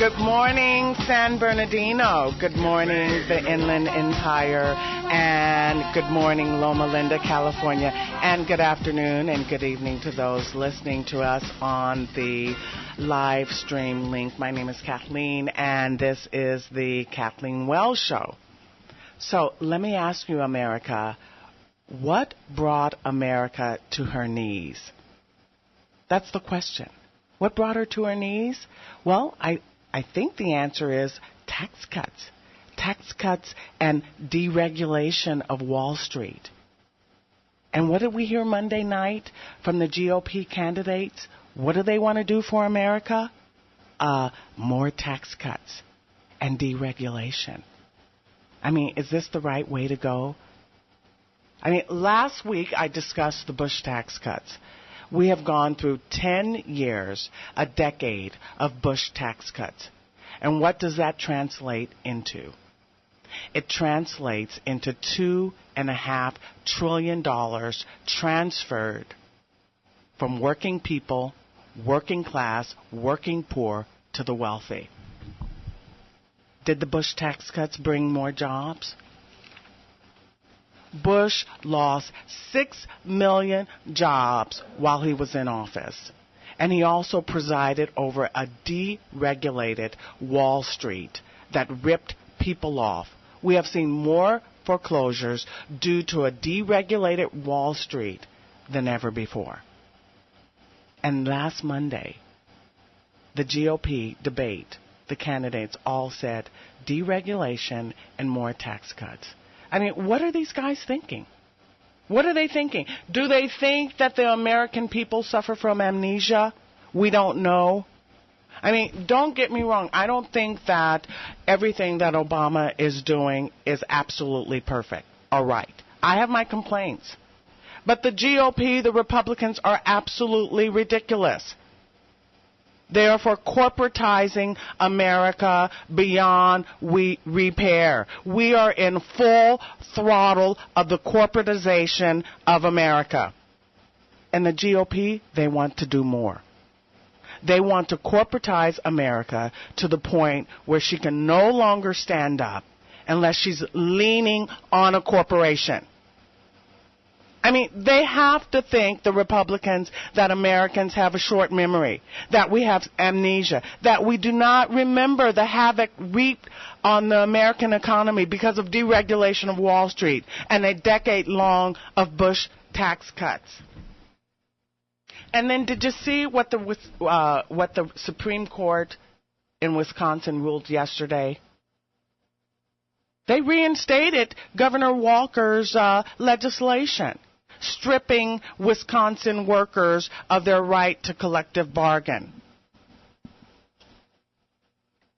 Good morning, San Bernardino. Good morning, the Inland Empire. And good morning, Loma Linda, California. And good afternoon and good evening to those listening to us on the live stream link. My name is Kathleen, and this is the Kathleen Wells Show. So let me ask you, America, what brought America to her knees? That's the question. What brought her to her knees? Well, I think the answer is tax cuts. Tax cuts and deregulation of Wall Street. And what did we hear Monday night from the GOP candidates? What do they want to do for America? More tax cuts and deregulation. I mean, is this the right way to go? I mean, last week I discussed the Bush tax cuts. We have gone through 10 years, a decade of Bush tax cuts. And what does that translate into? It translates into $2.5 trillion transferred from working people, working class, working poor to the wealthy. Did the Bush tax cuts bring more jobs? Bush lost 6 million jobs while he was in office. And he also presided over a deregulated Wall Street that ripped people off. We have seen more foreclosures due to a deregulated Wall Street than ever before. And last Monday, the GOP debate, the candidates all said deregulation and more tax cuts. I mean, what are these guys thinking? What are they thinking? Do they think that the American people suffer from amnesia? We don't know. I mean, don't get me wrong. I don't think that everything that Obama is doing is absolutely perfect. All right. I have my complaints. But the GOP, the Republicans, are absolutely ridiculous. They are for corporatizing America beyond repair. We are in full throttle of the corporatization of America. And the GOP, they want to do more. They want to corporatize America to the point where she can no longer stand up unless she's leaning on a corporation. I mean, they have to think, the Republicans, that Americans have a short memory, that we have amnesia, that we do not remember the havoc reaped on the American economy because of deregulation of Wall Street and a decade long of Bush tax cuts. And then did you see what the Supreme Court in Wisconsin ruled yesterday? They reinstated Governor Walker's legislation, stripping Wisconsin workers of their right to collective bargain.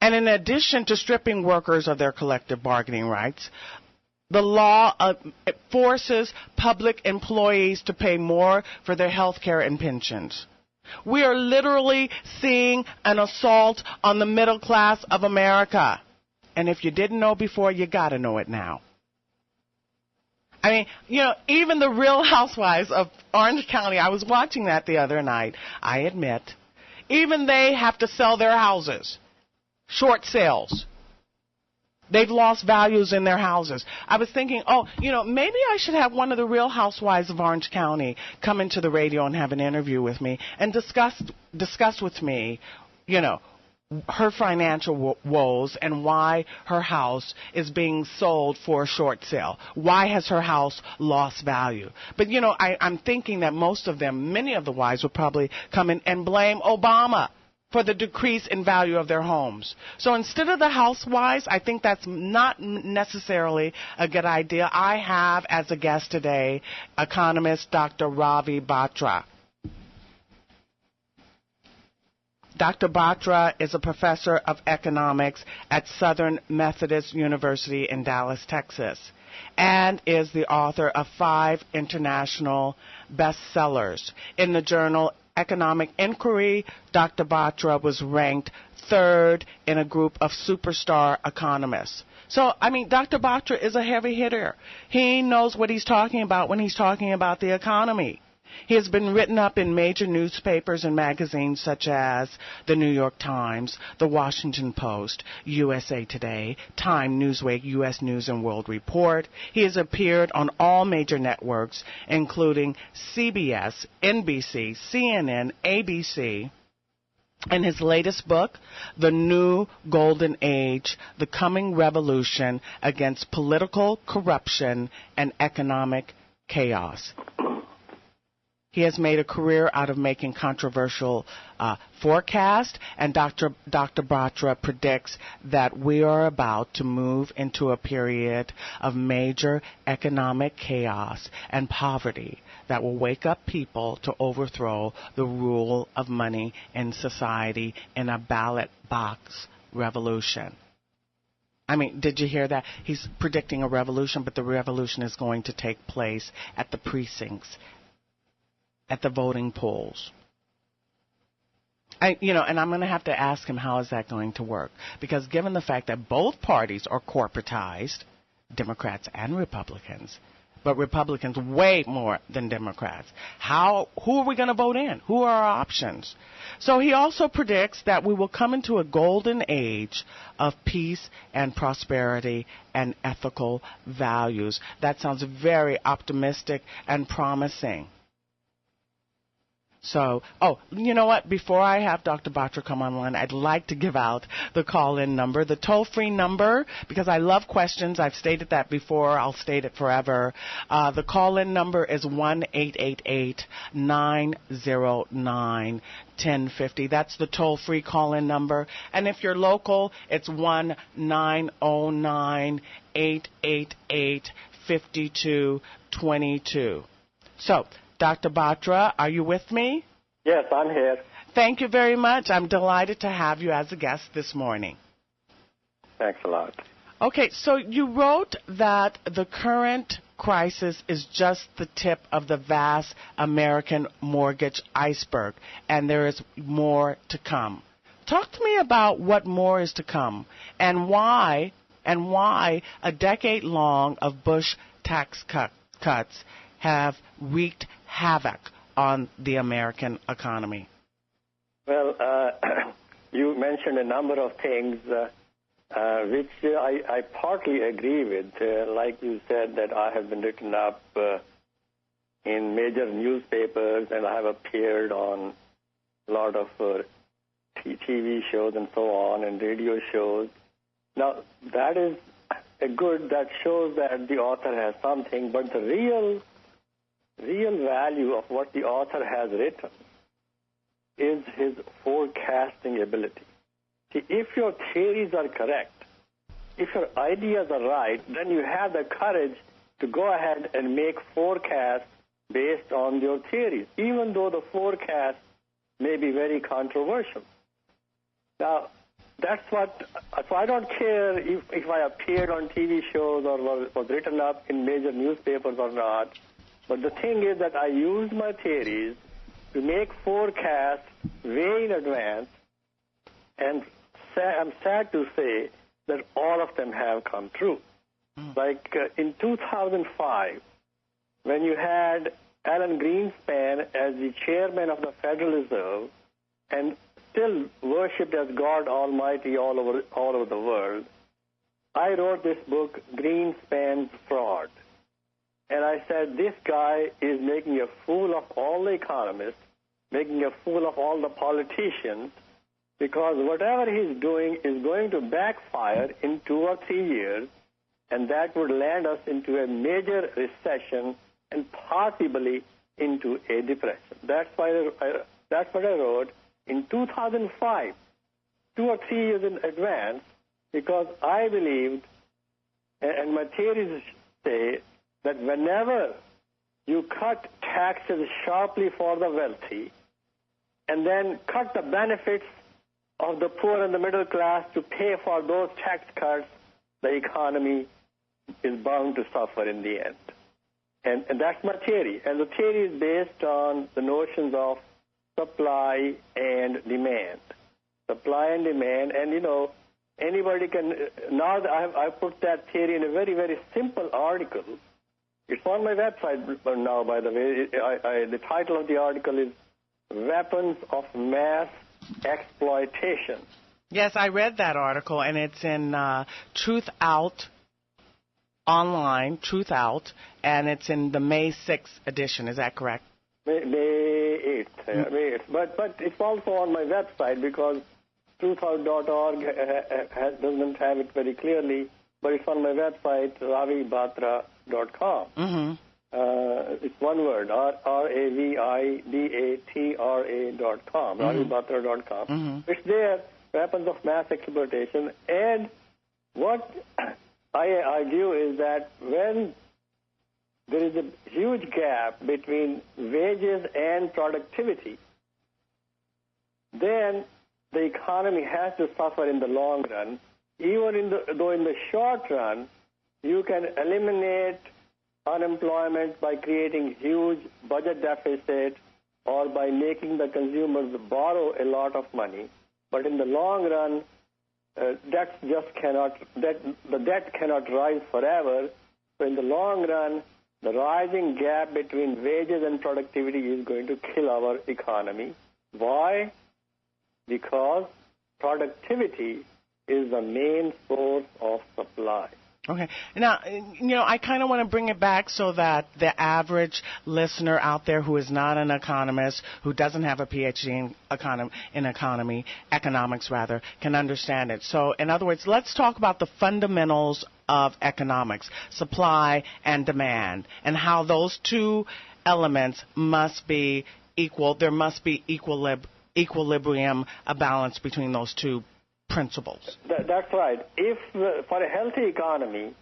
And in addition to stripping workers of their collective bargaining rights, the law forces public employees to pay more for their health care and pensions. We are literally seeing an assault on the middle class of America. And if you didn't know before, you got to know it now. I mean, you know, even the Real Housewives of Orange County, I was watching that the other night, I admit, even they have to sell their houses. Short sales. They've lost values in their houses. I was thinking, maybe I should have one of the Real Housewives of Orange County come into the radio and have an interview with me and discuss with me, her financial woes and why her house is being sold for a short sale. Why has her house lost value? But, I'm thinking that many of the wives would probably come in and blame Obama for the decrease in value of their homes. So instead of the housewives, I think that's not necessarily a good idea. I have as a guest today, Economist Dr. Ravi Batra. Dr. Batra is a professor of economics at Southern Methodist University in Dallas, Texas, and is the author of 5 international bestsellers. In the journal Economic Inquiry, Dr. Batra was ranked 3rd in a group of superstar economists. So, Dr. Batra is a heavy hitter. He knows what he's talking about when he's talking about the economy. He has been written up in major newspapers and magazines such as the New York Times, the Washington Post, USA Today, Time, Newsweek, U.S. News and World Report. He has appeared on all major networks, including CBS, NBC, CNN, ABC. In his latest book, The New Golden Age, The Coming Revolution Against Political Corruption and Economic Chaos. He has made a career out of making controversial forecasts, and Dr. Batra predicts that we are about to move into a period of major economic chaos and poverty that will wake up people to overthrow the rule of money in society in a ballot box revolution. I mean, did you hear that? He's predicting a revolution, but the revolution is going to take place at the precincts, at the voting polls. And I'm going to have to ask him, how is that going to work? Because given the fact that both parties are corporatized, Democrats and Republicans, but Republicans way more than Democrats, who are we going to vote in? Who are our options? So he also predicts that we will come into a golden age of peace and prosperity and ethical values. That sounds very optimistic and promising. So, you know what? Before I have Dr. Batra come online, I'd like to give out the call-in number, the toll-free number, because I love questions. I've stated that before. I'll state it forever. The call-in number is 1-888-909-1050. That's the toll-free call-in number. And if you're local, it's 1-909-888-5222. So, Dr. Batra, are you with me? Yes, I'm here. Thank you very much. I'm delighted to have you as a guest this morning. Thanks a lot. Okay, so you wrote that the current crisis is just the tip of the vast American mortgage iceberg, and there is more to come. Talk to me about what more is to come, and why a decade long of Bush tax cuts have wreaked havoc on the American economy. Well, you mentioned a number of things which I partly agree with. Like you said, that I have been written up in major newspapers, and I have appeared on a lot of TV shows and so on, and radio shows. Now, that is that shows that the author has something, but the real value of what the author has written is his forecasting ability. See, if your theories are correct, if your ideas are right, then you have the courage to go ahead and make forecasts based on your theories, even though the forecast may be very controversial. Now, that's what, so I don't care if I appeared on TV shows or was written up in major newspapers or not. But the thing is that I use my theories to make forecasts way in advance, and I'm sad to say that all of them have come true. Like in 2005, when you had Alan Greenspan as the chairman of the Federal Reserve and still worshipped as God Almighty all over the world, I wrote this book, Greenspan's Fraud. And I said, this guy is making a fool of all the economists, making a fool of all the politicians, because whatever he's doing is going to backfire in 2 or 3 years, and that would land us into a major recession and possibly into a depression. That's what I wrote in 2005, 2 or 3 years in advance, because I believed, and my theories say, that whenever you cut taxes sharply for the wealthy and then cut the benefits of the poor and the middle class to pay for those tax cuts, the economy is bound to suffer in the end. And that's my theory. And the theory is based on the notions of supply and demand. Supply and demand. And, anybody can, now I put that theory in a very, very simple article. It's on my website now, by the way. The title of the article is Weapons of Mass Exploitation. Yes, I read that article, and it's in Truth Out online, Truth Out, and it's in the May 6th edition. Is that correct? May 8th. May 8th. But it's also on my website because truthout.org doesn't have it very clearly, but it's on my website, ravibatra.com. Mm-hmm. It's one word, ravibatra.com, ravibatra.com. Mm-hmm. It's there, weapons of mass exploitation. And what I argue is that when there is a huge gap between wages and productivity, then the economy has to suffer in the long run. Even though in the short run, you can eliminate unemployment by creating huge budget deficit or by making the consumers borrow a lot of money. But in the long run, the debt cannot rise forever. So in the long run, the rising gap between wages and productivity is going to kill our economy. Why? Because productivity is the main source of supply. Okay. Now, I kind of want to bring it back so that the average listener out there who is not an economist, who doesn't have a PhD in economics, can understand it. So, in other words, let's talk about the fundamentals of economics, supply and demand, and how those two elements must be equal. There must be equilibrium, a balance between those two principles. That's right. If for a healthy economy,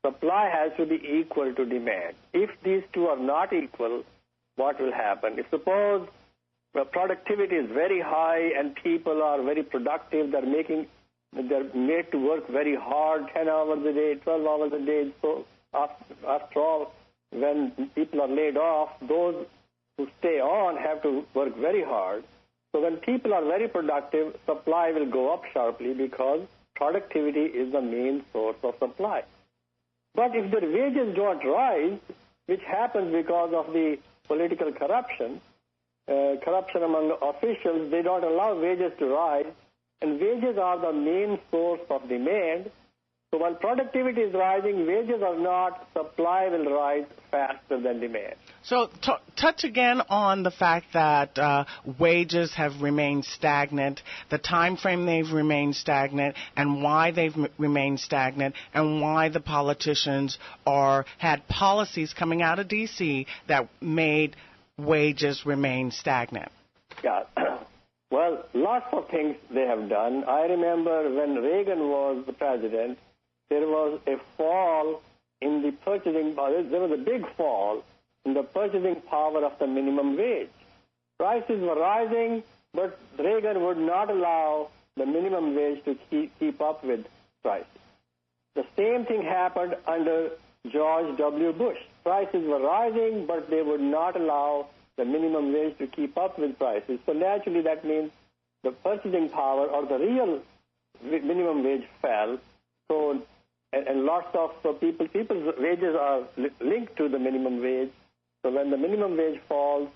supply has to be equal to demand. If these two are not equal, what will happen? If suppose productivity is very high and people are very productive, they're made to work very hard, 10 hours a day, 12 hours a day. So after all, when people are laid off, those who stay on have to work very hard. So when people are very productive, supply will go up sharply because productivity is the main source of supply. But if their wages don't rise, which happens because of the political corruption among officials, they don't allow wages to rise, and wages are the main source of demand. So while productivity is rising, wages are not, supply will rise faster than demand. So touch again on the fact that wages have remained stagnant, the time frame they've remained stagnant, and why they've remained stagnant, and why the politicians had policies coming out of D.C. that made wages remain stagnant. Yeah. Well, lots of things they have done. I remember when Reagan was the president, there was a fall in the purchasing power. There was a big fall in the purchasing power of the minimum wage. Prices were rising, but Reagan would not allow the minimum wage to keep up with prices. The same thing happened under George W. Bush. Prices were rising, but they would not allow the minimum wage to keep up with prices. So naturally, that means the purchasing power or the real minimum wage fell. So, and lots of people's wages are linked to the minimum wage. So when the minimum wage falls,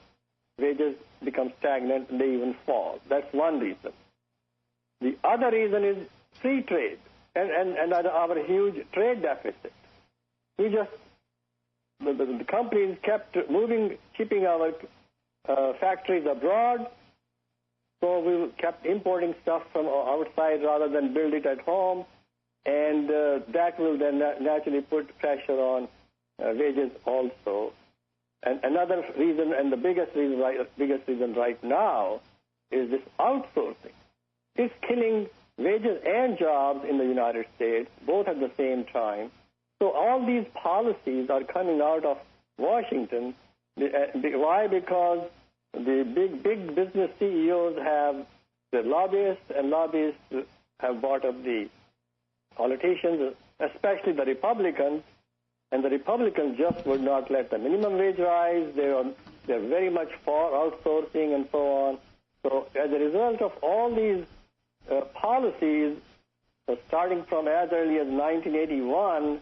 wages become stagnant and they even fall. That's one reason. The other reason is free trade and our huge trade deficit. The companies kept shipping our factories abroad, so we kept importing stuff from outside rather than build it at home, and that will then naturally put pressure on wages also. And another reason, and the biggest reason right now, is this outsourcing. It's killing wages and jobs in the United States, both at the same time. So all these policies are coming out of Washington. Why? Because the big business CEOs have the lobbyists, and lobbyists have bought up the politicians, especially the Republicans. And the Republicans just would not let the minimum wage rise. They're very much for outsourcing and so on. So as a result of all these policies, starting from as early as 1981,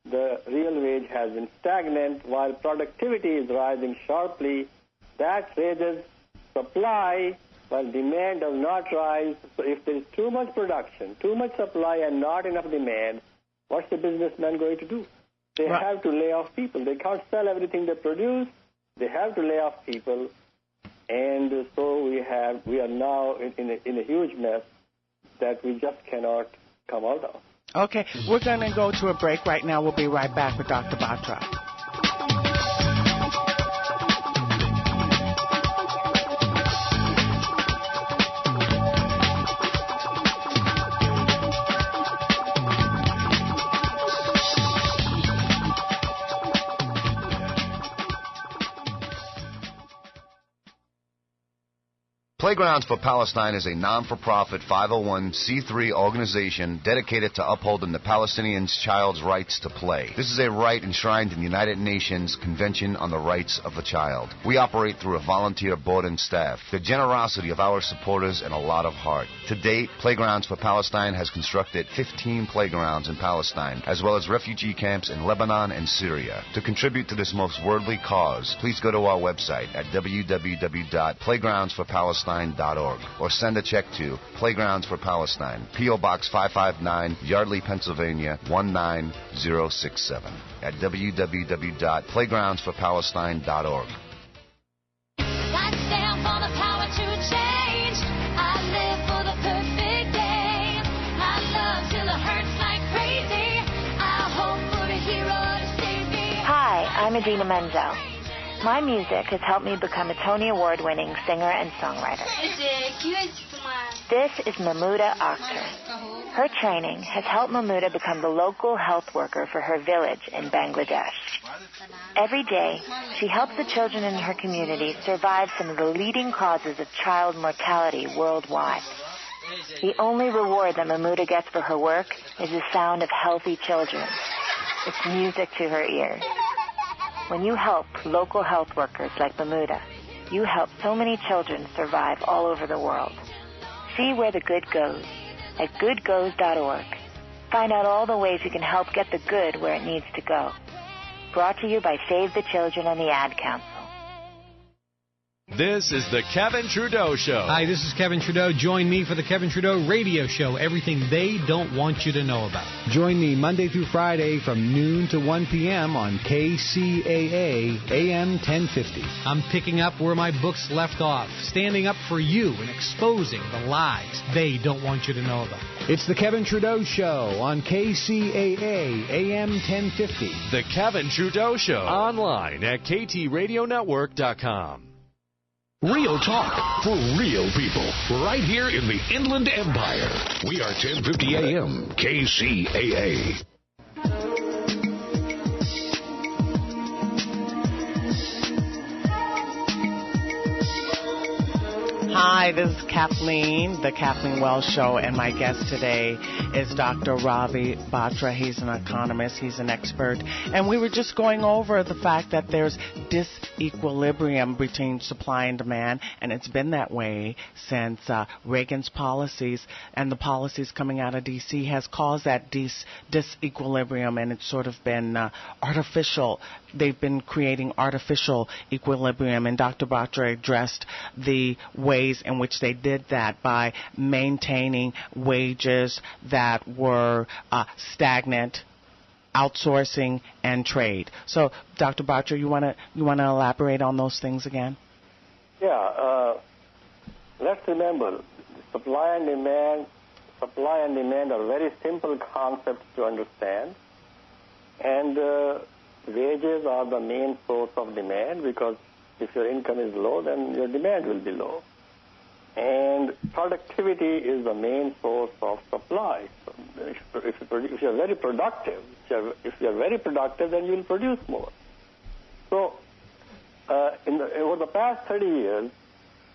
the real wage has been stagnant while productivity is rising sharply. That raises supply while demand does not rise. So if there is too much production, too much supply, and not enough demand, what's the businessman going to do? They have to lay off people. They can't sell everything they produce. They have to lay off people. And so we are now in a huge mess that we just cannot come out of. Okay, we're going to go to a break right now. We'll be right back with Dr. Batra. Playgrounds for Palestine is a non-for-profit 501c3 organization dedicated to upholding the Palestinian child's rights to play. This is a right enshrined in the United Nations Convention on the Rights of the Child. We operate through a volunteer board and staff, the generosity of our supporters, and a lot of heart. To date, Playgrounds for Palestine has constructed 15 playgrounds in Palestine, as well as refugee camps in Lebanon and Syria. To contribute to this most worldly cause, please go to our website at www.playgroundsforpalestine.org or send a check to Playgrounds for Palestine, P.O. Box 559, Yardley, Pennsylvania 19067 at www.playgroundsforpalestine.org. Hi, I'm Idina Menzel. My music has helped me become a Tony Award-winning singer and songwriter. This is Mahmouda Akhtar. Her training has helped Mahmouda become the local health worker for her village in Bangladesh. Every day, she helps the children in her community survive some of the leading causes of child mortality worldwide. The only reward that Mahmouda gets for her work is the sound of healthy children. It's music to her ears. When you help local health workers like Mahmouda, you help so many children survive all over the world. See where the good goes at goodgoes.org. Find out all the ways you can help get the good where it needs to go. Brought to you by Save the Children and the Ad Council. This is the Kevin Trudeau Show. Hi, this is Kevin Trudeau. Join me for the Kevin Trudeau Radio Show, everything they don't want you to know about. Join me Monday through Friday from noon to 1 p.m. on KCAA AM 1050. I'm picking up where my books left off, standing up for you and exposing the lies they don't want you to know about. It's the Kevin Trudeau Show on KCAA AM 1050. The Kevin Trudeau Show. Online at KTRadioNetwork.com. Real talk for real people, right here in the Inland Empire. We are 1050 AM, KCAA. Hi, this is Kathleen, the Kathleen Wells Show, and my guest today is Dr. Ravi Batra. He's an economist, he's an expert, and we were just going over the fact that there's disequilibrium between supply and demand, and it's been that way since Reagan's policies and the policies coming out of D.C. has caused that disequilibrium, and it's sort of been artificial. They've been creating artificial equilibrium, and Dr. Batra addressed the ways in which they did that by maintaining wages that were stagnant, outsourcing, and trade. So, Dr. Batra, you want to elaborate on those things again? Yeah. Let's remember, supply and demand are very simple concepts to understand, and wages are the main source of demand, because if your income is low, then your demand will be low. And productivity is the main source of supply. So if you're very productive, then you'll produce more. So over the past 30 years,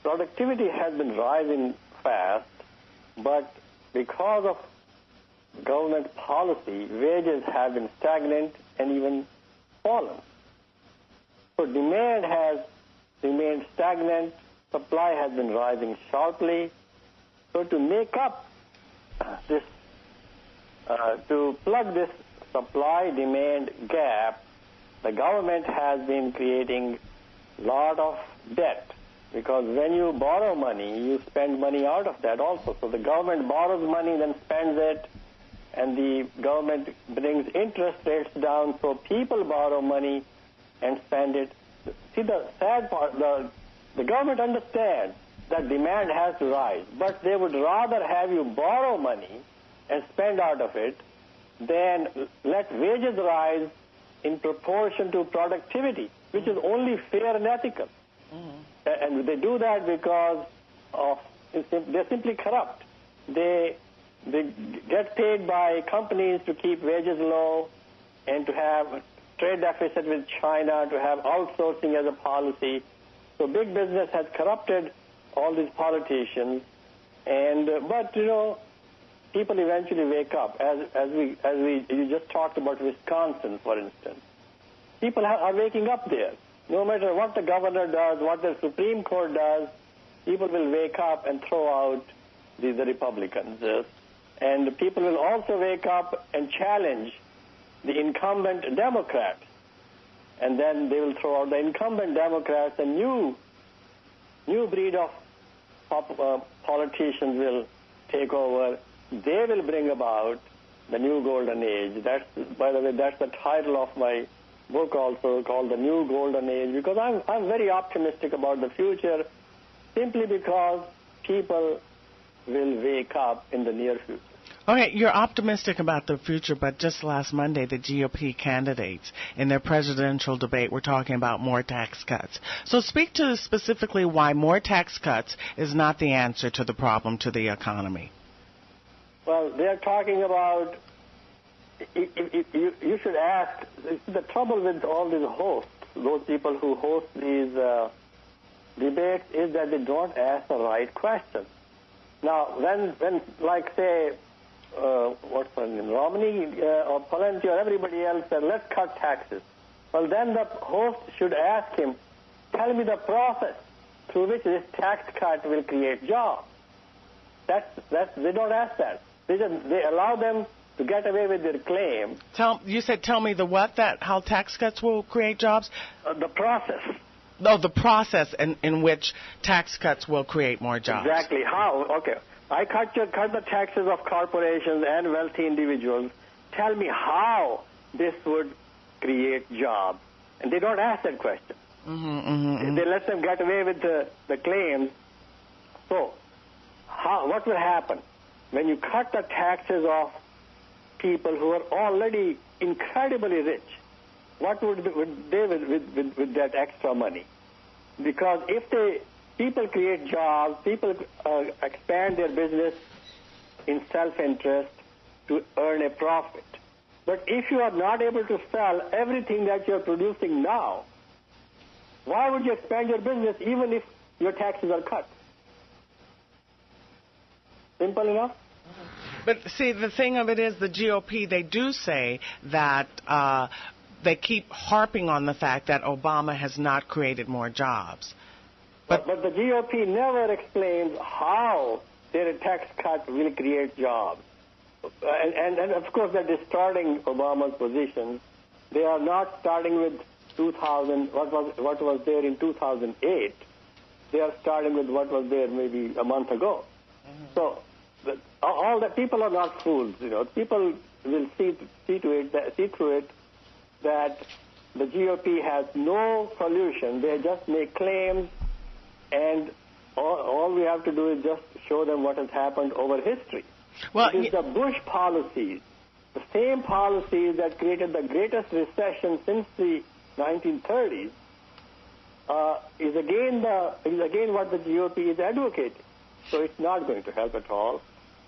productivity has been rising fast, but because of government policy, wages have been stagnant and even fallen. So demand has remained stagnant. Supply has been rising sharply. So to make up this, to plug this supply-demand gap, the government has been creating a lot of debt, because when you borrow money, you spend money out of that also. So the government borrows money, then spends it, and the government brings interest rates down, so people borrow money and spend it. See, the sad part, the government understands that demand has to rise, but they would rather have you borrow money and spend out of it than let wages rise in proportion to productivity, which is only fair and ethical. And they do that because they're simply corrupt. They get paid by companies to keep wages low and to have trade deficit with China, to have outsourcing as a policy. So big business has corrupted all these politicians, but people eventually wake up. As you just talked about Wisconsin, for instance, people are waking up there. No matter what the governor does, what the Supreme Court does, people will wake up and throw out the Republicans. And people will also wake up and challenge the incumbent Democrats. And then they will throw out the incumbent Democrats, and new breed of politicians will take over. They will bring about the new golden age. By the way, that's the title of my book also, called The New Golden Age, because I'm very optimistic about the future, simply because people will wake up in the near future. Okay, you're optimistic about the future, but just last Monday, the GOP candidates in their presidential debate were talking about more tax cuts. So speak to specifically why more tax cuts is not the answer to the problem to the economy. Well, they're talking about, you should ask, the trouble with all these hosts, those people who host these debates, is that they don't ask the right questions. Now, when like, say, what's her name, Romney or Pawlenty or everybody else said, let's cut taxes. Well, then the host should ask him, tell me the process through which this tax cut will create jobs. They don't ask that. They allow them to get away with their claim. You said tell me the what? How tax cuts will create jobs? The process. No, the process in which tax cuts will create more jobs. Exactly. How? Okay. I cut the taxes of corporations and wealthy individuals. Tell me how this would create jobs. And they don't ask that question. They let them get away with the claims. So, what will happen when you cut the taxes of people who are already incredibly rich? What would they with that extra money? Because if people create jobs, people expand their business in self-interest to earn a profit. But if you are not able to sell everything that you're producing now, why would you expand your business even if your taxes are cut? Simple enough? But see, the thing of it is the GOP, they do say that they keep harping on the fact that Obama has not created more jobs. But the GOP never explains how their tax cut will create jobs. And of course, they're distorting Obama's position. They are not starting with 2000, what was there in 2008. They are starting with what was there maybe a month ago. So all the people are not fools. People will see through it that the GOP has no solution. They just make claims, and all we have to do is just show them what has happened over history. Well, it is the Bush policies, the same policies that created the greatest recession since the 1930s, is again what the GOP is advocating. So it's not going to help at all.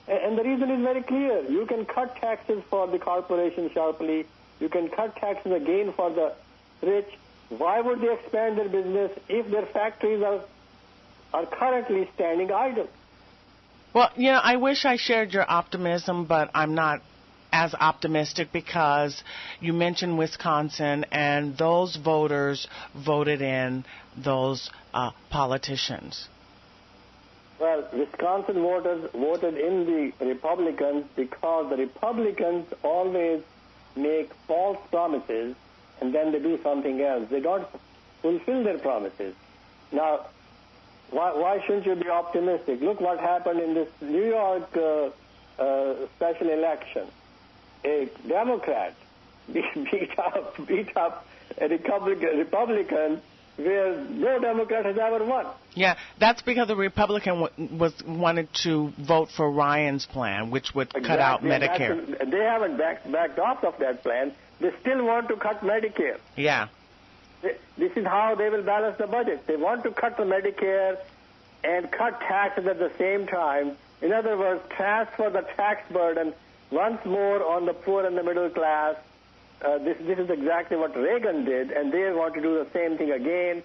And the reason is very clear. You can cut taxes for the corporation sharply. You can cut taxes again for the rich. Why would they expand their business if their factories are currently standing idle? Well, I wish I shared your optimism, but I'm not as optimistic because you mentioned Wisconsin, and those voters voted in those politicians. Well, Wisconsin voters voted in the Republicans because the Republicans always make false promises and then they do something else. They don't fulfill their promises. Now, why shouldn't you be optimistic? Look what happened in this New York special election. A Democrat beat up a Republican where no Democrat has ever won. Yeah, that's because the Republican wanted to vote for Ryan's plan, which would cut out Medicare. They haven't backed off of that plan. They still want to cut Medicare. Yeah. This is how they will balance the budget. They want to cut the Medicare and cut taxes at the same time. In other words, transfer the tax burden once more on the poor and the middle class. This is exactly what Reagan did, and they want to do the same thing again.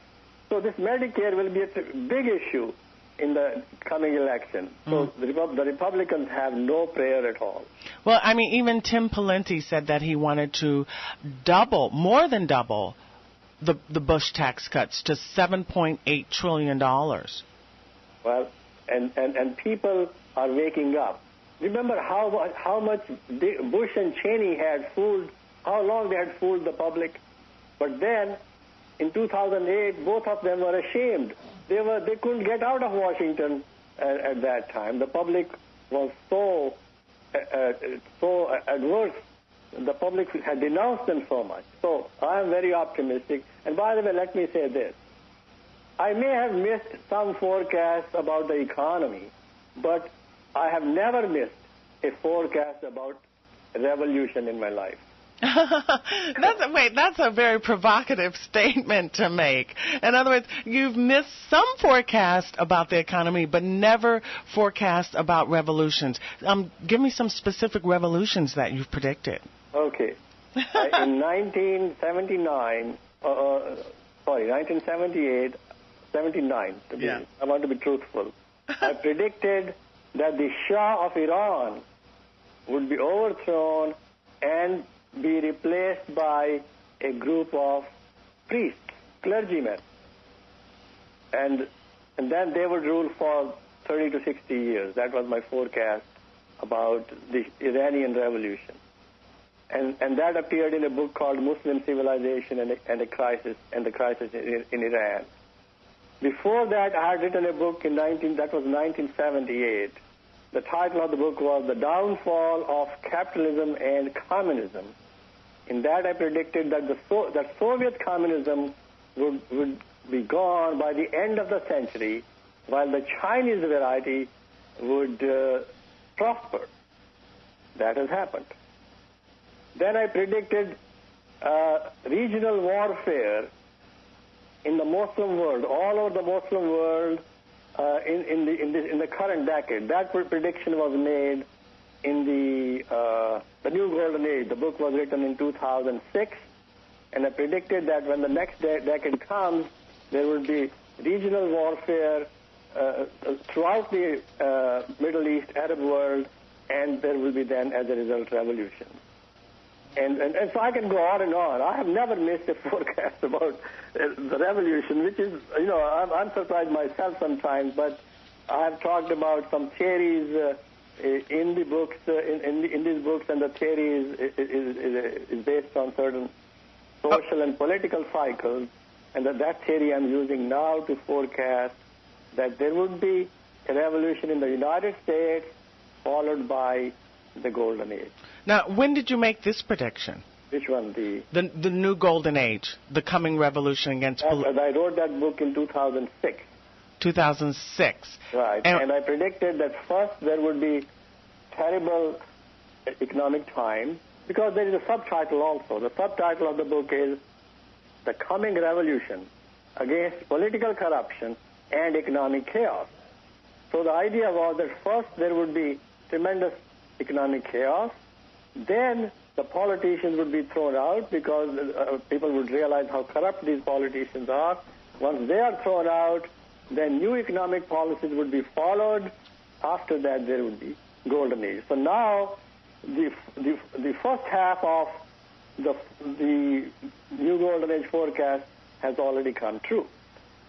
So this Medicare will be a big issue in the coming election. So the Republicans have no prayer at all. Well, I mean, even Tim Pawlenty said that he wanted to more than double, the Bush tax cuts to $7.8 trillion. Well, and people are waking up. Remember how much Bush and Cheney had fooled, how long they had fooled the public. But then, in 2008, both of them were ashamed. They couldn't get out of Washington at that time. The public was so adverse. The public had denounced them so much. So I am very optimistic. And by the way, let me say this. I may have missed some forecasts about the economy, but I have never missed a forecast about a revolution in my life. That's a very provocative statement to make. In other words, you've missed some forecast about the economy, but never forecast about revolutions. Give me some specific revolutions that you've predicted. Okay. In 1978, 79, I want to be truthful. I predicted that the Shah of Iran would be overthrown and be replaced by a group of priests, clergymen. And then they would rule for 30 to 60 years. That was my forecast about the Iranian Revolution. And that appeared in a book called Muslim Civilization and the Crisis in Iran. Before that, I had written a book that was 1978. The title of the book was The Downfall of Capitalism and Communism. In that, I predicted that that Soviet communism would be gone by the end of the century, while the Chinese variety would prosper. That has happened. Then I predicted regional warfare in the Muslim world, all over the Muslim world, in the current decade. That prediction was made in the New Golden Age. The book was written in 2006, and I predicted that when the next decade comes, there will be regional warfare throughout the Middle East, Arab world, and there will be then, as a result, revolution. And so I can go on and on. I have never missed a forecast about the revolution, which is, I'm surprised myself sometimes, but I have talked about some theories in the books, in these books, and the theory is based on certain social and political cycles, and that theory I'm using now to forecast that there would be a revolution in the United States followed by the Golden Age. Now, when did you make this prediction? Which one? The New Golden Age, the coming revolution against... I wrote that book in 2006. 2006. Right. And I predicted that first there would be terrible economic times, because there is a subtitle also. The subtitle of the book is The Coming Revolution Against Political Corruption and Economic Chaos. So the idea was that first there would be tremendous economic chaos, then the politicians would be thrown out because people would realize how corrupt these politicians are. Once they are thrown out, then new economic policies would be followed. After that, there would be Golden Age. So now, the first half of the New Golden Age forecast has already come true.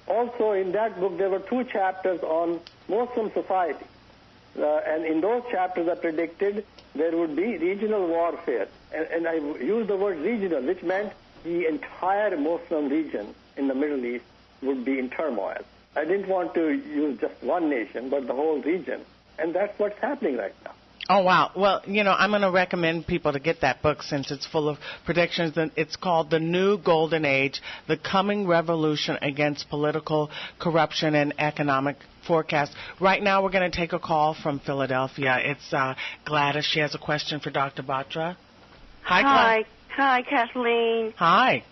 Also, in that book, there were 2 chapters on Muslim society. And in those chapters I predicted there would be regional warfare. And I used the word regional, which meant the entire Muslim region in the Middle East would be in turmoil. I didn't want to use just one nation, but the whole region. And that's what's happening right now. Oh, wow. Well, I'm going to recommend people to get that book since it's full of predictions. It's called The New Golden Age, The Coming Revolution Against Political Corruption and Economic Forecast. Right now we're going to take a call from Philadelphia. It's Gladys. She has a question for Dr. Batra. Hi, Gladys. Hi, Kathleen. Hi.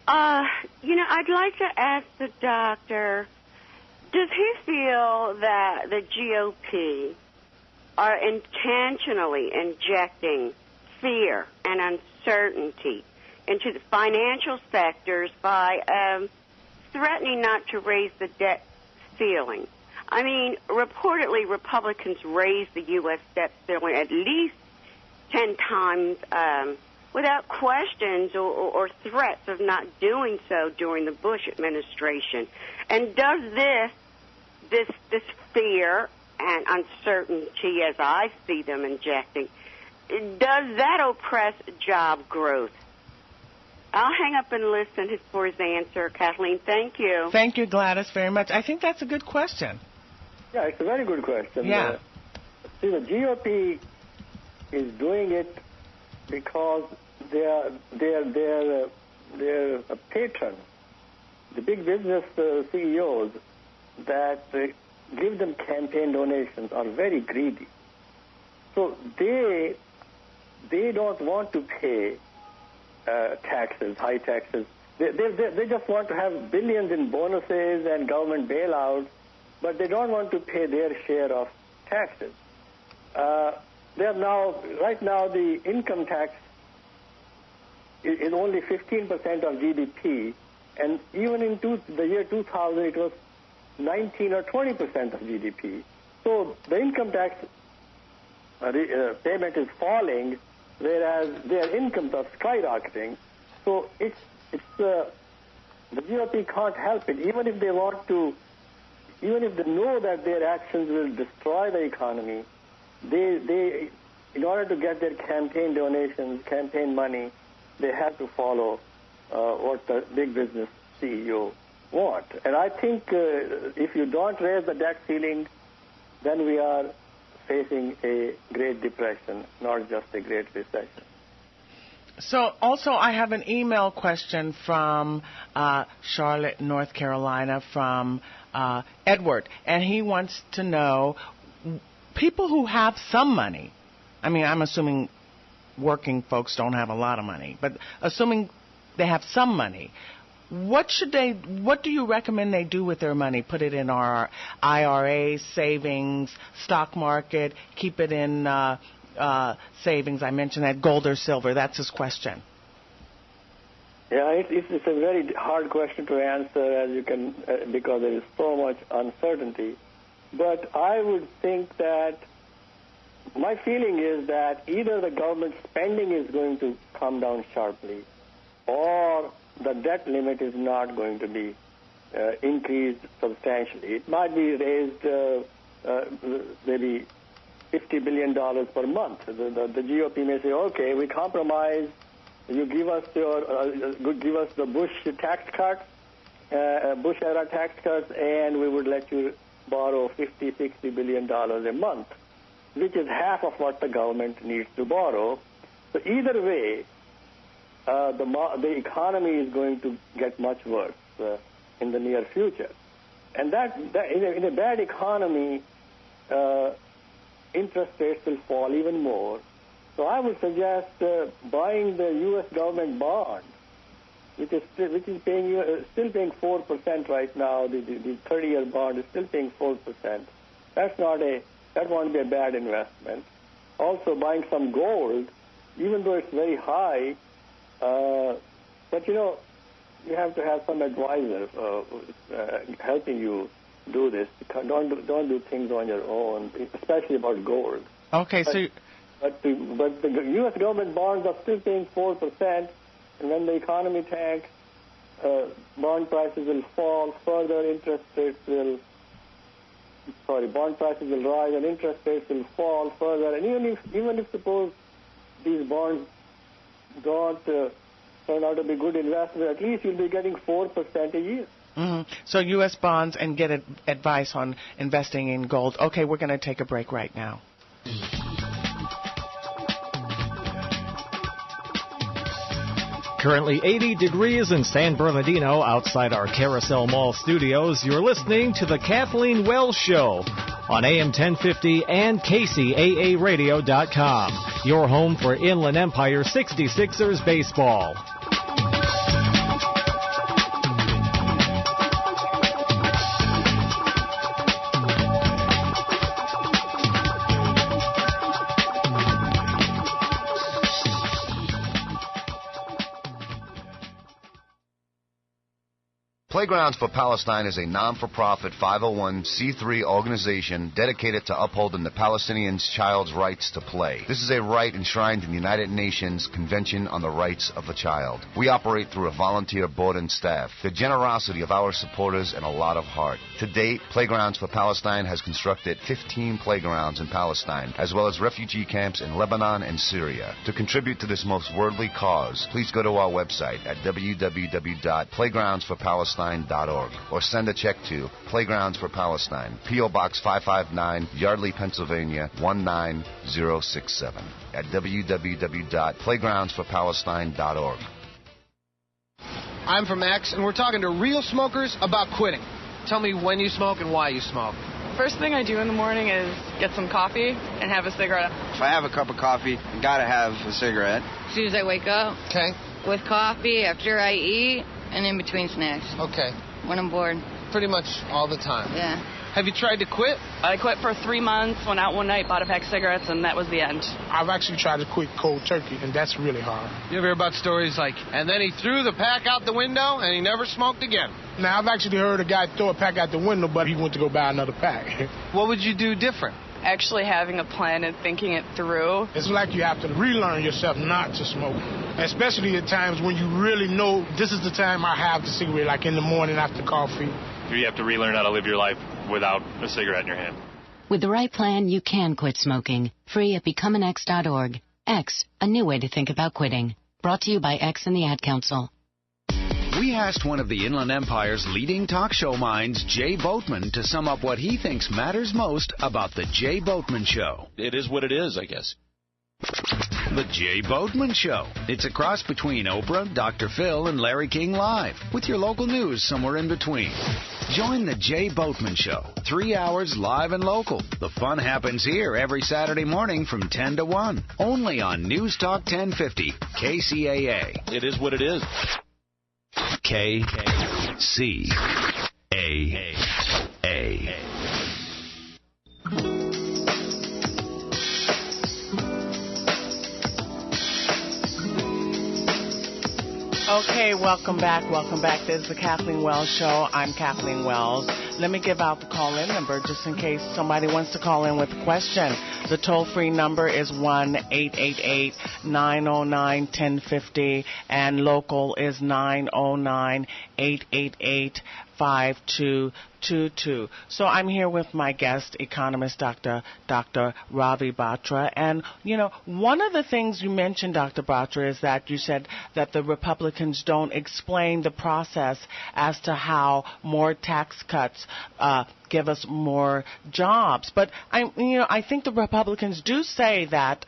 I'd like to ask the doctor, does he feel that the GOP are intentionally injecting fear and uncertainty into the financial sectors by threatening not to raise the debt ceiling? I mean, reportedly, Republicans raised the U.S. debt ceiling at least 10 times without questions or threats of not doing so during the Bush administration. And does this fear and uncertainty, as I see them injecting, does that oppress job growth? I'll hang up and listen for his answer, Kathleen. Thank you. Thank you, Gladys, very much. I think that's a good question. Yeah, it's a very good question. Yeah. See, the GOP is doing it because they're a patron. The big business CEOs that give them campaign donations are very greedy. So they don't want to pay taxes, high taxes. They just want to have billions in bonuses and government bailouts, but they don't want to pay their share of taxes. Right now, the income tax is only 15% of GDP, and even in the year 2000, it was 19 or 20% of GDP. So the income tax payment is falling, whereas their incomes are skyrocketing. So the GOP can't help it. Even if they want to, even if they know that their actions will destroy the economy, they in order to get their campaign donations, campaign money, they have to follow what the big business CEO want. And I think if you don't raise the debt ceiling, then we are facing a Great Depression, not just a Great Recession. So also I have an email question from Charlotte, North Carolina, from Edward. And he wants to know, people who have some money, I mean, I'm assuming working folks don't have a lot of money, but assuming they have some money, what do you recommend they do with their money? Put it in our IRA, savings, stock market, keep it in savings. I mentioned that, gold or silver. That's his question. Yeah, it's a very hard question to answer, as you can, because there is so much uncertainty. But I would think that my feeling is that either the government spending is going to come down sharply, or the debt limit is not going to be increased substantially. It might be raised maybe $50 billion per month. The GOP may say, okay, we compromise. You give us the Bush tax cuts, Bush era tax cuts, and we would let you borrow $50-60 billion a month, which is half of what the government needs to borrow. So either way, the economy is going to get much worse in the near future. And that in a bad economy, interest rates will fall even more. So I would suggest buying the U.S. government bond, which is still paying 4% right now. The 30-year bond is still paying 4%. That won't be a bad investment. Also, buying some gold, even though it's very high, but you have to have some advisor helping you do this. Don't do things on your own, especially about gold. Okay, but the U.S. government bonds are still paying 4%, and when the economy tanks, bond prices will fall further, interest rates will bond prices will rise and interest rates will fall further. And even if suppose these bonds don't turn out to be good investments, at least you'll be getting 4% a year. Mm-hmm. So U.S. bonds and get advice on investing in gold. Okay, we're going to take a break right now. Currently 80 degrees in San Bernardino outside our Carousel Mall studios. You're listening to the Kathleen Wells Show on AM 1050 and KCAAradio.com. Your home for Inland Empire 66ers baseball. Playgrounds for Palestine is a non-for-profit 501c3 organization dedicated to upholding the Palestinians' child's rights to play. This is a right enshrined in the United Nations Convention on the Rights of the Child. We operate through a volunteer board and staff, the generosity of our supporters, and a lot of heart. To date, Playgrounds for Palestine has constructed 15 playgrounds in Palestine, as well as refugee camps in Lebanon and Syria. To contribute to this most worldly cause, please go to our website at www.playgroundsforpalestine.org or send a check to Playgrounds for Palestine, P.O. Box 559, Yardley, Pennsylvania 19067 at www.playgroundsforpalestine.org. I'm from X, and we're talking to real smokers about quitting. Tell me when you smoke and why you smoke. First thing I do in the morning is get some coffee and have a cigarette. If I have a cup of coffee, I gotta have a cigarette. As soon as I wake up. Okay. With coffee, after I eat, and in between snacks. Okay. When I'm bored. Pretty much all the time. Yeah. Have you tried to quit? I quit for 3 months, went out one night, bought a pack of cigarettes, and that was the end. I've actually tried to quit cold turkey, and that's really hard. You ever hear about stories like, and then he threw the pack out the window, and he never smoked again? Now, I've actually heard a guy throw a pack out the window, but he went to go buy another pack. What would you do different? Actually having a plan and thinking it through. It's like you have to relearn yourself not to smoke, especially at times when you really know this is the time I have the cigarette, like in the morning after coffee. You have to relearn how to live your life without a cigarette in your hand. With the right plan, you can quit smoking. Free at becomeanx.org. X, a new way to think about quitting. Brought to you by X and the Ad Council. We asked one of the Inland Empire's leading talk show minds, Jay Boatman, to sum up what he thinks matters most about The Jay Boatman Show. It is what it is, I guess. The Jay Boatman Show. It's a cross between Oprah, Dr. Phil, and Larry King Live, with your local news somewhere in between. Join The Jay Boatman Show. 3 hours live and local. The fun happens here every Saturday morning from 10 to 1. Only on News Talk 1050, KCAA. It is what it is. KCAA. Okay, welcome back. This is the Kathleen Wells Show. I'm Kathleen Wells. Let me give out the call-in number just in case somebody wants to call in with a question. The toll-free number is 1-888-909-1050, and local is 909-888-5222. So I'm here with my guest, Economist Dr. Ravi Batra. And, you know, one of the things you mentioned, Dr. Batra, is that you said that the Republicans don't explain the process as to how more tax cuts give us more jobs. But I think the Republicans do say that,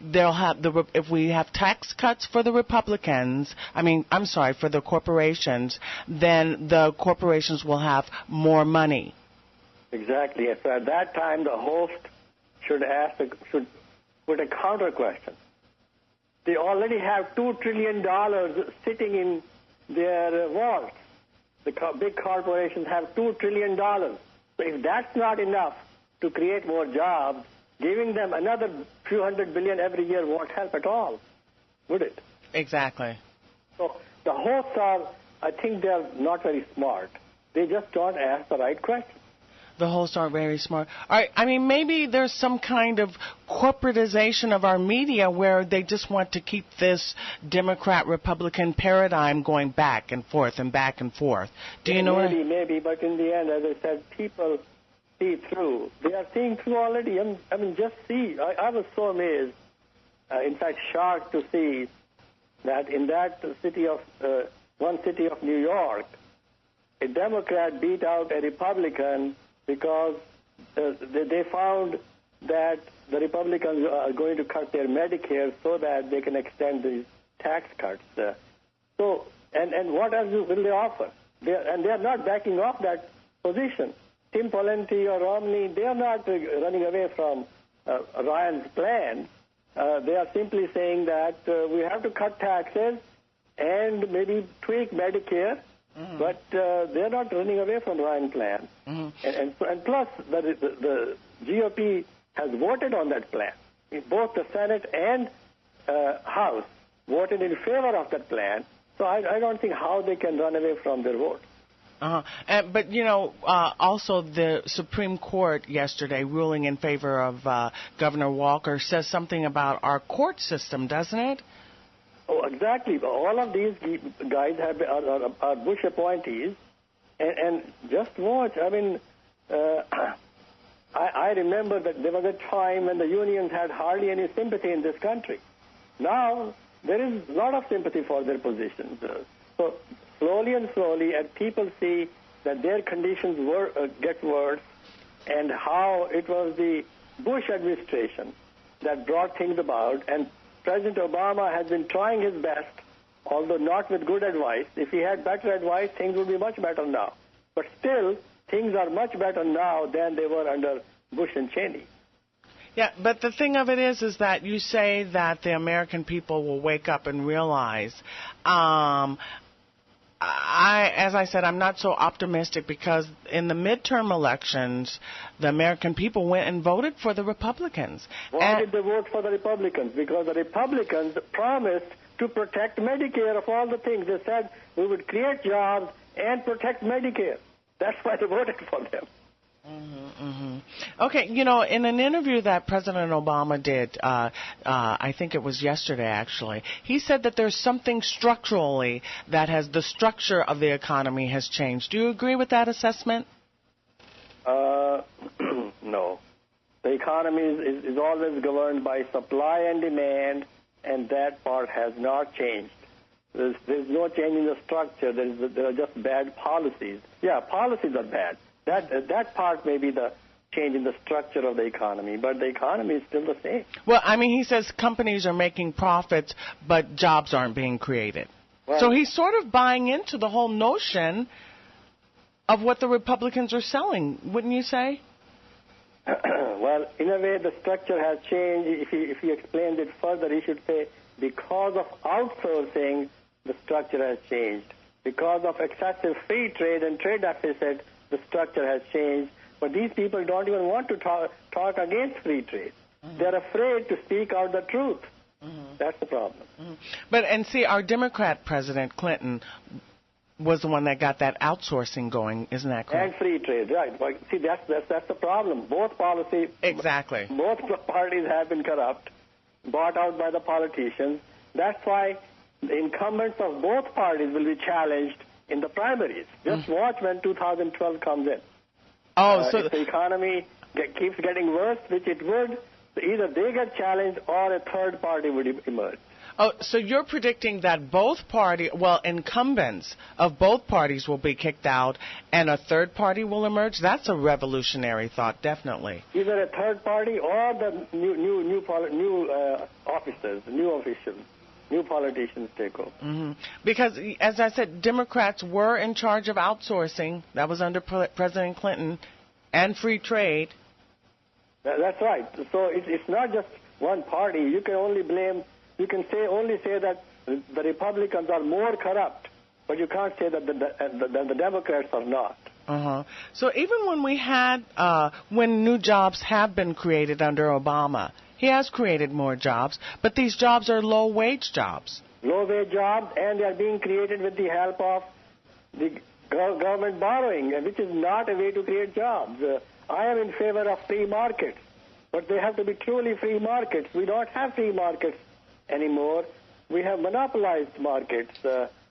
they'll have if we have tax cuts for the Republicans, for the corporations, then the corporations will have more money. Exactly. So at that time, the host should put a counter question. They already have $2 trillion sitting in their vaults. The big corporations have $2 trillion. So if that's not enough to create more jobs, giving them another few $100 billion every year won't help at all, would it? Exactly. So the hosts I think they're not very smart. They just don't ask the right question. The hosts aren't very smart. All right, maybe there's some kind of corporatization of our media where they just want to keep this Democrat-Republican paradigm going back and forth and back and forth. Do you know? Maybe, but in the end, as I said, people see through. They are seeing through already. I mean, just see. I was so amazed, in fact, shocked to see that in that city of one city of New York, a Democrat beat out a Republican because they found that the Republicans are going to cut their Medicare so that they can extend these tax cuts. And what else will they offer? They are not backing off that position. Tim Pawlenty or Romney, they are not running away from Ryan's plan. They are simply saying that we have to cut taxes and maybe tweak Medicare, but they are not running away from Ryan's plan. And plus, the GOP has voted on that plan. Both the Senate and House voted in favor of that plan. So I don't think how they can run away from their vote. But, also the Supreme Court yesterday ruling in favor of Governor Walker says something about our court system, doesn't it? Oh, exactly. All of these guys are Bush appointees. And just watch. I mean, I remember that there was a time when the unions had hardly any sympathy in this country. Now, there is a lot of sympathy for their positions. So slowly and slowly, as people see that their conditions get worse, and how it was the Bush administration that brought things about, and President Obama has been trying his best, although not with good advice. If he had better advice, things would be much better now. But still, things are much better now than they were under Bush and Cheney. Yeah, but the thing of it is that you say that the American people will wake up and realize. As I said, I'm not so optimistic because in the midterm elections, the American people went and voted for the Republicans. Why did they vote for the Republicans? Because the Republicans promised to protect Medicare of all the things. They said we would create jobs and protect Medicare. That's why they voted for them. Okay, in an interview that President Obama did, I think it was yesterday actually, he said that there's something structurally the structure of the economy has changed. Do you agree with that assessment? No. The economy is always governed by supply and demand, and that part has not changed. There's no change in the structure. There are just bad policies. Yeah, policies are bad. That part may be the change in the structure of the economy, but the economy is still the same. Well, I mean, he says companies are making profits, but jobs aren't being created. Well, so he's sort of buying into the whole notion of what the Republicans are selling, wouldn't you say? Well, in a way, the structure has changed. If he explained it further, he should say, because of outsourcing, the structure has changed. Because of excessive free trade and trade deficit, the structure has changed. But these people don't even want to talk against free trade. They're afraid to speak out the truth. That's the problem. And see, our Democrat President Clinton was the one that got that outsourcing going, isn't that correct? And free trade, right. But see, that's the problem. Both parties have been corrupt, bought out by the politicians. That's why the incumbents of both parties will be challenged in the primaries. Just watch when 2012 comes in. If the economy keeps getting worse, which it would, either they get challenged or a third party would emerge. Oh, so you're predicting that incumbents of both parties will be kicked out and a third party will emerge? That's a revolutionary thought, definitely. Either a third party or the new officers, new officials. New politicians take over. Because, as I said, Democrats were in charge of outsourcing. That was under President Clinton, and free trade. That's right. So it's not just one party. You can only say that the Republicans are more corrupt, but you can't say that the Democrats are not. So even when we had, when new jobs have been created under Obama, he has created more jobs, but these jobs are low-wage jobs. Low-wage jobs, and they are being created with the help of the government borrowing, which is not a way to create jobs. I am in favor of free markets, but they have to be truly free markets. We don't have free markets anymore. We have monopolized markets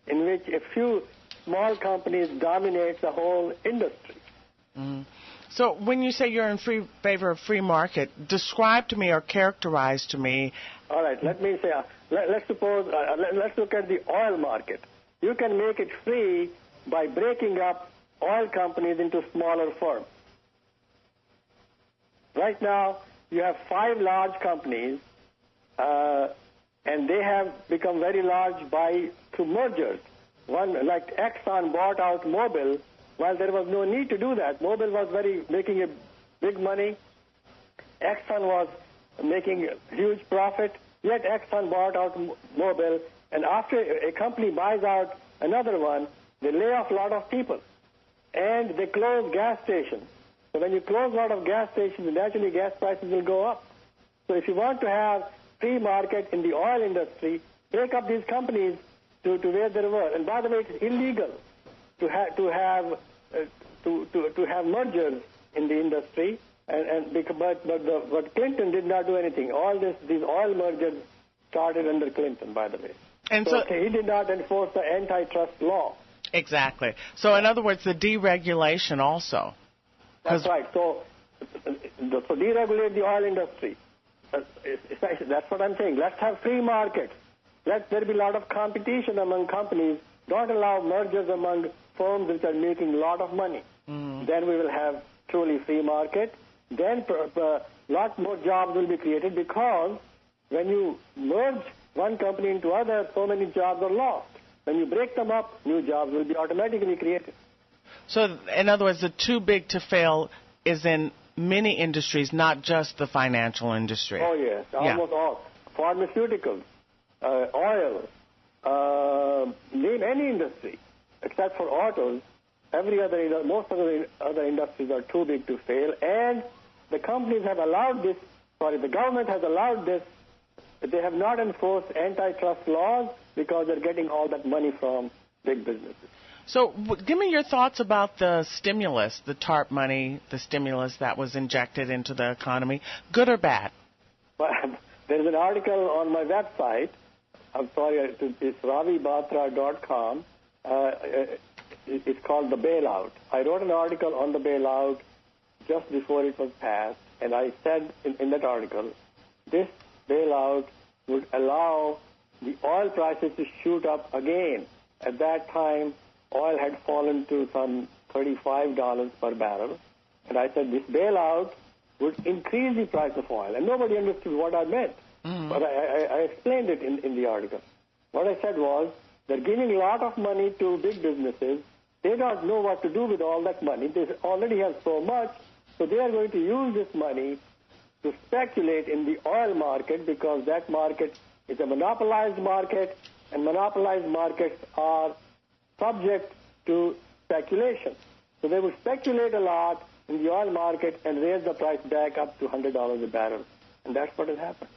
in which a few small companies dominate the whole industry. So when you say you're in favor of free market, describe to me or characterize to me. All right, let me say, let's look at the oil market. You can make it free by breaking up oil companies into smaller firms. Right now, you have 5 large companies, and they have become very large through mergers. One, like Exxon bought out Mobil, while there was no need to do that. Mobil was making a big money. Exxon was making a huge profit, yet Exxon bought out Mobil, and after a company buys out another one, they lay off a lot of people, and they close gas stations. So when you close a lot of gas stations, naturally gas prices will go up. So if you want to have free market in the oil industry, break up these companies to where they were. And by the way, it's illegal to have mergers in the industry. But Clinton did not do anything. All these oil mergers started under Clinton, by the way. And so he did not enforce the antitrust law. Exactly. So in other words, the deregulation also. That's right. So deregulate the oil industry. That's what I'm saying. Let's have free markets. Let there be a lot of competition among companies. Don't allow mergers among firms which are making a lot of money. Then we will have truly free market. Then a lot more jobs will be created, because when you merge one company into other, so many jobs are lost. When you break them up, new jobs will be automatically created. So, in other words, the too big to fail is in many industries, not just the financial industry. Oh, yes, almost all. Pharmaceuticals, oil, name any industry, except for autos. Most of the other industries are too big to fail, and the companies have allowed this, the government has allowed this, but they have not enforced antitrust laws because they're getting all that money from big businesses. So give me your thoughts about the stimulus, the TARP money, the stimulus that was injected into the economy, good or bad? Well, there's an article on my website. I'm sorry, it's ravibatra.com. It's called The Bailout. I wrote an article on the bailout just before it was passed, and I said in that article, this bailout would allow the oil prices to shoot up again. At that time, oil had fallen to some $35 per barrel, and I said this bailout would increase the price of oil, and nobody understood what I meant. But I explained it in the article. What I said was, they're giving a lot of money to big businesses. They don't know what to do with all that money. They already have so much, so they are going to use this money to speculate in the oil market, because that market is a monopolized market, and monopolized markets are subject to speculation. So they would speculate a lot in the oil market and raise the price back up to $100 a barrel. And that's what has happened.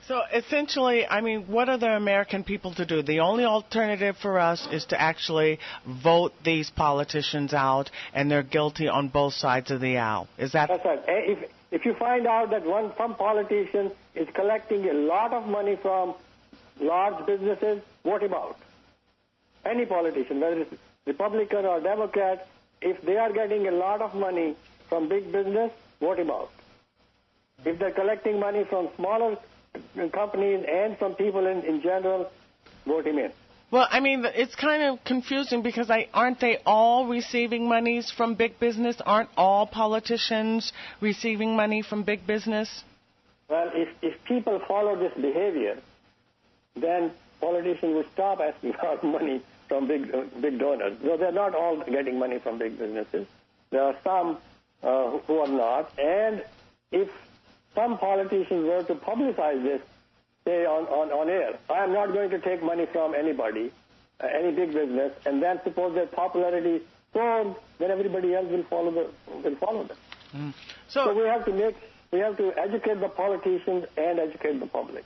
So essentially, I mean, what are the American people to do? The only alternative for us is to actually vote these politicians out, and they're guilty on both sides of the aisle. Is that? That's right. If you find out that some politician is collecting a lot of money from large businesses, vote him out. Any politician, whether it's Republican or Democrat, if they are getting a lot of money from big business, vote him out. If they're collecting money from smaller companies and from people in general, vote him in. Well, I mean, it's kind of confusing because aren't they all receiving monies from big business? Aren't all politicians receiving money from big business? Well, if people follow this behavior, then politicians will stop asking for money from big donors. No, they're not all getting money from big businesses. There are some who are not. And if some politicians were to publicize this, say on air, I am not going to take money from anybody, any big business, and then suppose their popularity soars, then everybody else will follow them. So we have to educate the politicians and educate the public.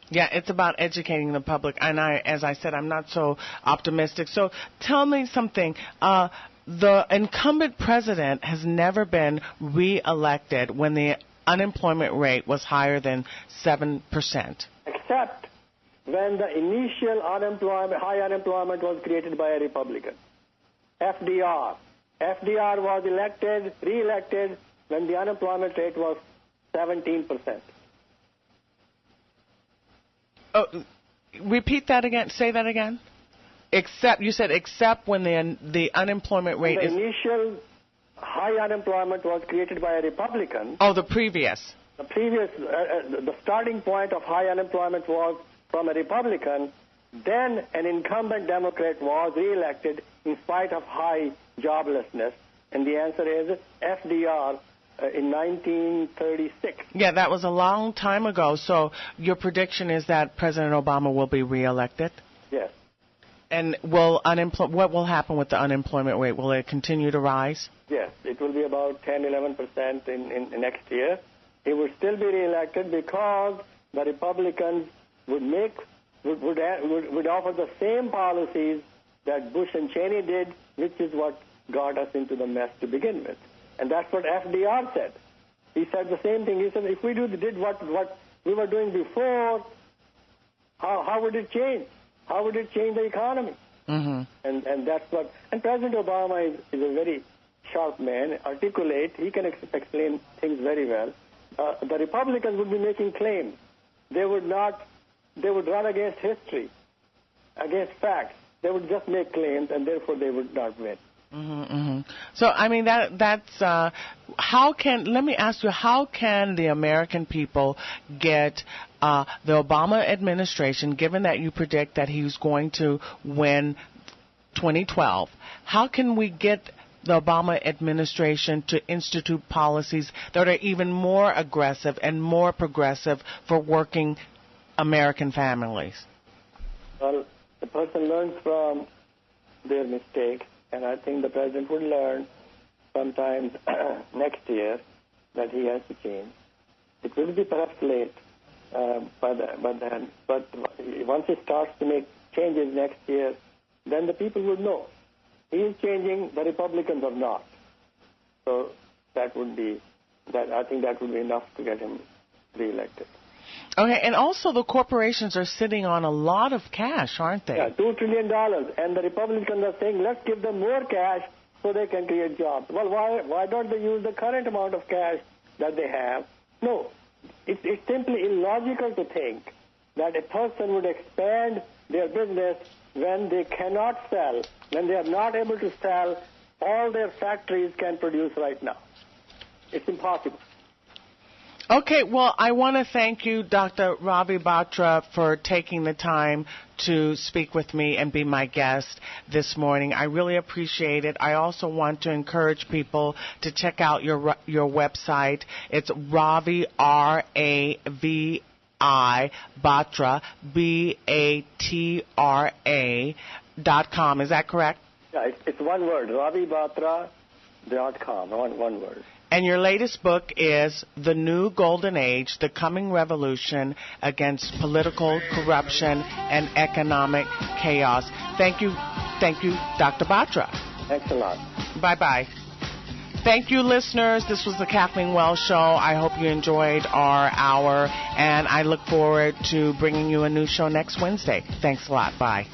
Yeah, it's about educating the public, and as I said, I'm not so optimistic. So tell me something. The incumbent president has never been re-elected when the unemployment rate was higher than 7%. Except when the initial high unemployment was created by a Republican. FDR FDR was re-elected, when the unemployment rate was 17%. Oh, repeat that again. Say that again. Except when the unemployment rate the is... initial high unemployment was created by a Republican. Oh, the previous. The starting point of high unemployment was from a Republican. Then an incumbent Democrat was re-elected in spite of high joblessness. And the answer is FDR in 1936. Yeah, that was a long time ago. So your prediction is that President Obama will be re-elected? Yes. And what will happen with the unemployment rate? Will it continue to rise? Yes, it will be about 10-11% in next year. He would still be re-elected because the Republicans would offer the same policies that Bush and Cheney did, which is what got us into the mess to begin with. And that's what FDR said. He said the same thing. He said, if we did what we were doing before, how would it change? How would it change the economy? Mm-hmm. And that's what. And President Obama is a very sharp man, articulate. He can explain things very well. The Republicans would be making claims. They would run against history, against facts. They would just make claims, and therefore they would not win. Mm-hmm, mm-hmm. So, I mean, that's let me ask you, how can the American people get the Obama administration, given that you predict that he's going to win 2012, how can we get the Obama administration to institute policies that are even more aggressive and more progressive for working American families? Well, the person learns from their mistakes. And I think the president would learn sometime next year that he has to change. It will be perhaps late by then, but once he starts to make changes next year, then the people would know he is changing. The Republicans are not. So I think that would be enough to get him reelected. Okay, and also the corporations are sitting on a lot of cash, aren't they? Yeah, $2 trillion. And the Republicans are saying, let's give them more cash so they can create jobs. Well, why don't they use the current amount of cash that they have? No, it's simply illogical to think that a person would expand their business when they cannot sell, when they are not able to sell all their factories can produce right now. It's impossible. Okay, well, I want to thank you, Dr. Ravi Batra, for taking the time to speak with me and be my guest this morning. I really appreciate it. I also want to encourage people to check out your website. It's Ravi, R-A-V-I, Batra, B-A-T-R-A.com. Is that correct? Yeah, it's one word, RaviBatra.com, one word. And your latest book is The New Golden Age, The Coming Revolution Against Political Corruption and Economic Chaos. Thank you, Dr. Batra. Thanks a lot. Bye-bye. Thank you, listeners. This was the Kathleen Wells Show. I hope you enjoyed our hour, and I look forward to bringing you a new show next Wednesday. Thanks a lot. Bye.